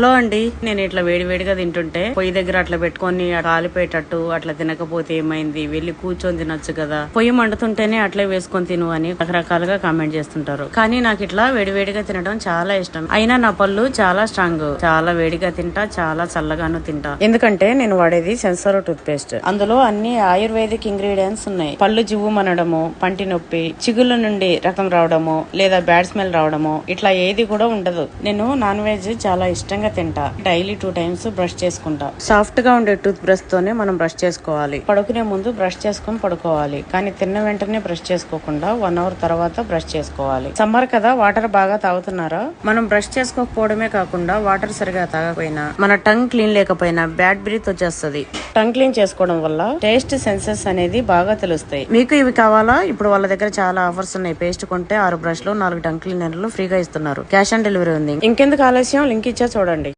Hello అండి, నేను ఇట్లా వేడివేడిగా తింటుంటే పొయ్యి దగ్గర అట్లా పెట్టుకొని కాలిపోయేటట్టు అట్లా తినకపోతే ఏమైంది, వెళ్ళి కూర్చొని తినొచ్చు కదా, పొయ్యి మండుతుంటేనే అట్లే వేసుకొని తిను అని రకరకాలుగా కామెంట్ చేస్తుంటారు. కానీ నాకు ఇట్లా వేడివేడిగా తినడం చాలా ఇష్టం. అయినా నా పళ్ళు చాలా స్ట్రాంగ్, చాలా వేడిగా తింటా, చాలా చల్లగాను తింటా. ఎందుకంటే నేను వాడేది సెన్సర్ టూత్ పేస్ట్. అందులో అన్ని ఆయుర్వేదిక్ ఇంగ్రీడియంట్స్ ఉన్నాయి. పళ్ళు జివ్వు మనడము, పంటి నొప్పి, చిగుళ్ళ నుండి రకం రావడము లేదా బ్యాడ్ స్మెల్ రావడము ఇట్లా ఏది కూడా ఉండదు. నేను నాన్ వెజ్ చాలా ఇష్టంగా తింటా. డైలీ 2 times బ్రష్ చేసుకుంటా. సాఫ్ట్ గా ఉండే టూత్ బ్రష్ తోనే మనం బ్రష్ చేసుకోవాలి. పడుకునే ముందు బ్రష్ చేసుకొని పడుకోవాలి. కానీ తిన్న వెంటనే బ్రష్ చేసుకోకుండా 1 hour తర్వాత బ్రష్ చేసుకోవాలి. సమ్మర్ కదా, వాటర్ బాగా తాగుతున్నారా? మనం బ్రష్ చేసుకోకపోవడమే కాకుండా వాటర్ సరిగా తాగకపోయినా, మన టంగ్ క్లీన్ లేకపోయినా బ్యాడ్ బ్రీత్ వచ్చేస్తుంది. టంగ్ క్లీన్ చేసుకోవడం వల్ల టేస్ట్ సెన్సెస్ అనేది బాగా తెలుస్తాయి. మీకు ఇవి కావాలా? ఇప్పుడు వాళ్ళ దగ్గర చాలా ఆఫర్స్ ఉన్నాయి. పేస్ట్ కొంటే 6 బ్రష్లు 4 టంగ్ క్లీనర్లు ఫ్రీగా ఇస్తున్నారు. క్యాష్ ఆన్ డెలివరీ ఉంది. ఇంకెందుకు ఆలస్యం, లింక్ ఇచ్చా చూడండి.